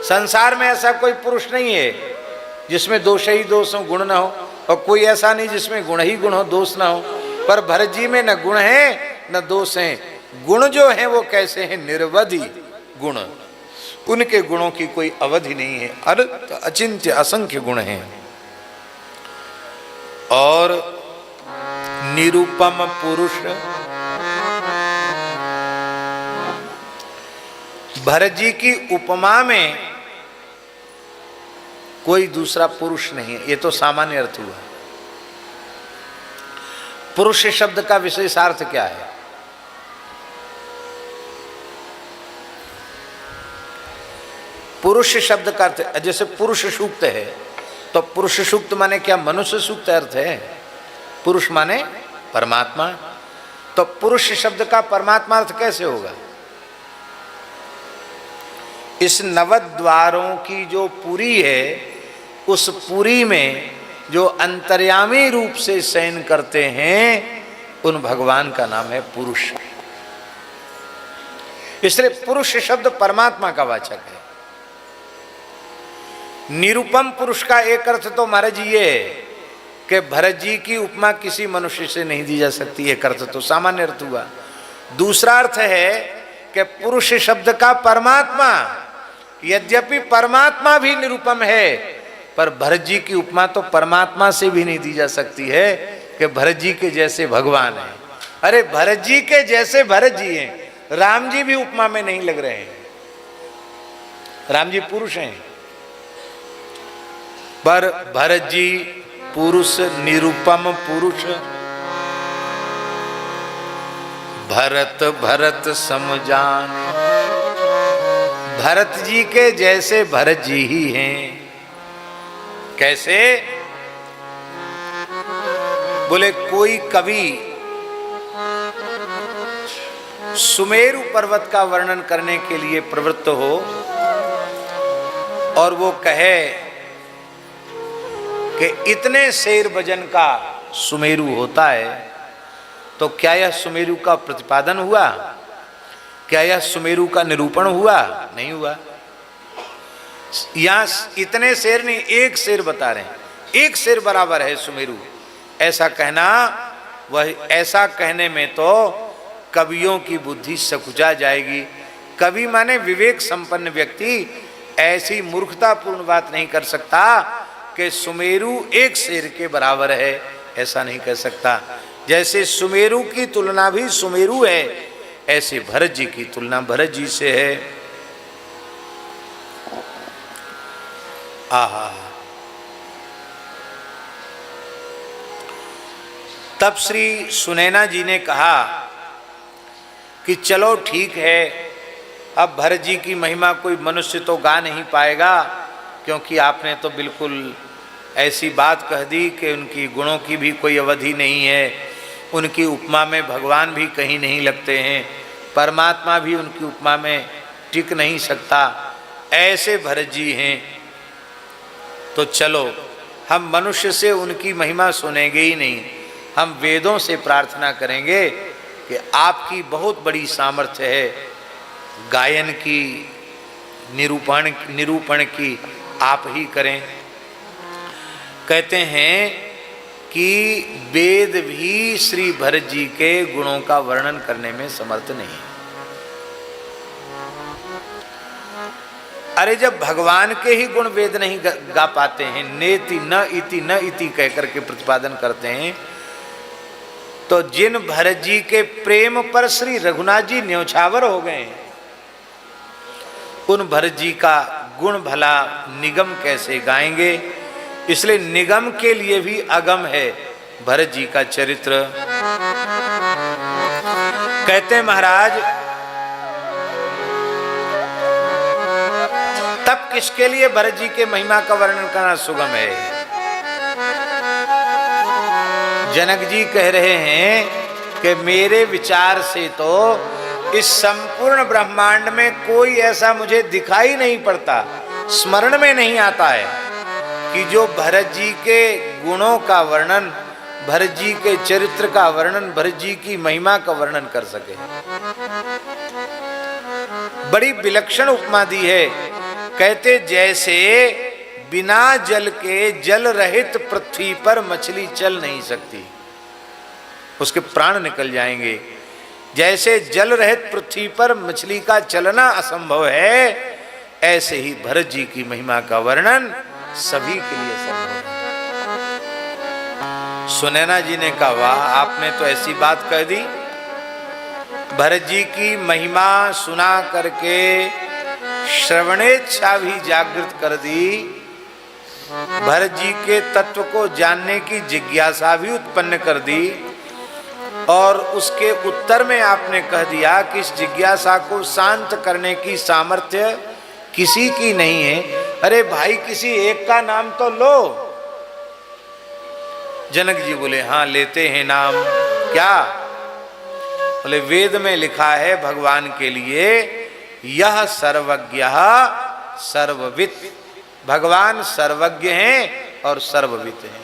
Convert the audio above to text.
संसार में ऐसा कोई पुरुष नहीं है जिसमें दोष ही दोष हो, गुण ना हो, और कोई ऐसा नहीं जिसमें गुण ही गुण हो, दोष ना हो। पर भरत जी में न गुण है न दोष है। गुण जो है वो कैसे हैं? निर्वधि गुण, उनके गुणों की कोई अवधि नहीं है, अचिंत्य असंख्य गुण हैं। और निरुपम पुरुष, भरत जी की उपमा में कोई दूसरा पुरुष नहीं है। ये तो सामान्य अर्थ हुआ। पुरुष शब्द का विशेषार्थ क्या है? पुरुष शब्द का अर्थ, जैसे पुरुष सूक्त है तो पुरुष सूक्त माने क्या? मनुष्य सूक्त अर्थ है। पुरुष माने परमात्मा। तो पुरुष शब्द का परमात्मा अर्थ कैसे होगा? इस नवद्वारों की जो पुरी है, उस पुरी में जो अंतर्यामी रूप से शयन करते हैं, उन भगवान का नाम है पुरुष। इसलिए पुरुष शब्द परमात्मा का वाचक है। निरुपम पुरुष का एक अर्थ तो महाराज जी ये है कि भरत जी की उपमा किसी मनुष्य से नहीं दी जा सकती। एक अर्थ तो सामान्य अर्थ हुआ। दूसरा अर्थ है कि पुरुष शब्द का परमात्मा, यद्यपि परमात्मा भी निरुपम है, पर भरत जी की उपमा तो परमात्मा से भी नहीं दी जा सकती है कि भरत जी के जैसे भगवान है। अरे भरत जी के जैसे भरत जी हैं, राम जी भी उपमा में नहीं लग रहे हैं। राम जी पुरुष हैं, पर भरत जी पुरुष, निरुपम पुरुष। भरत भरत समजान, भरत जी के जैसे भरत जी ही हैं। कैसे? बोले कोई कवि सुमेरु पर्वत का वर्णन करने के लिए प्रवृत्त हो और वो कहे कि इतने शेर वजन का सुमेरु होता है, तो क्या यह सुमेरु का प्रतिपादन हुआ? क्या यह सुमेरु का निरूपण हुआ? नहीं हुआ। यहां इतने शेर नहीं, एक शेर बता रहे हैं, एक शेर बराबर है सुमेरु, ऐसा कहना, वह ऐसा कहने में तो कवियों की बुद्धि सकुचा जाएगी। कवि माने विवेक संपन्न व्यक्ति ऐसी मूर्खतापूर्ण बात नहीं कर सकता कि सुमेरु एक शेर के बराबर है, ऐसा नहीं कह सकता। जैसे सुमेरु की तुलना भी सुमेरु है, ऐसे भरत जी की तुलना भरत जी से है। आहा, तब श्री सुनैना जी ने कहा कि चलो ठीक है, अब भरत जी की महिमा कोई मनुष्य तो गा नहीं पाएगा, क्योंकि आपने तो बिल्कुल ऐसी बात कह दी कि उनकी गुणों की भी कोई अवधि नहीं है, उनकी उपमा में भगवान भी कहीं नहीं लगते हैं, परमात्मा भी उनकी उपमा में टिक नहीं सकता, ऐसे भरत जी हैं। तो चलो हम मनुष्य से उनकी महिमा सुनेंगे ही नहीं, हम वेदों से प्रार्थना करेंगे कि आपकी बहुत बड़ी सामर्थ्य है गायन की, निरूपण की, आप ही करें। कहते हैं कि वेद भी श्री भरत जी के गुणों का वर्णन करने में समर्थ नहीं है। अरे जब भगवान के ही गुण वेद नहीं गा पाते हैं, नेति न इति कह करके प्रतिपादन करते हैं, तो जिन भरत जी के प्रेम पर श्री रघुनाथ जी न्योछावर हो गए, उन भरत जी का गुण भला निगम कैसे गाएंगे? इसलिए निगम के लिए भी अगम है भरत जी का चरित्र। कहते हैं महाराज, तब किसके लिए भरत जी के महिमा का वर्णन करना सुगम है? जनक जी कह रहे हैं कि मेरे विचार से तो इस संपूर्ण ब्रह्मांड में कोई ऐसा मुझे दिखाई नहीं पड़ता, स्मरण में नहीं आता है कि जो भरत जी के गुणों का वर्णन, भरत जी के चरित्र का वर्णन, भरत जी की महिमा का वर्णन कर सके। बड़ी विलक्षण उपमा दी है कहते जैसे बिना जल के जल रहित पृथ्वी पर मछली चल नहीं सकती, उसके प्राण निकल जाएंगे। जैसे जल रहित पृथ्वी पर मछली का चलना असंभव है, ऐसे ही भरत जी की महिमा का वर्णन सभी के लिए संभव है। सुनैना जी ने कहा, वाह, आपने तो ऐसी बात कह दी। भरत जी की महिमा सुना करके श्रवणेच्छा भी जागृत कर दी, भरत जी के तत्व को जानने की जिज्ञासा भी उत्पन्न कर दी, और उसके उत्तर में आपने कह दिया कि इस जिज्ञासा को शांत करने की सामर्थ्य किसी की नहीं है। अरे भाई, किसी एक का नाम तो लो। जनक जी बोले, हाँ लेते हैं नाम। क्या? बोले वेद में लिखा है भगवान के लिए, यह सर्वज्ञ सर्ववित्। भगवान सर्वज्ञ हैं और सर्ववित् हैं।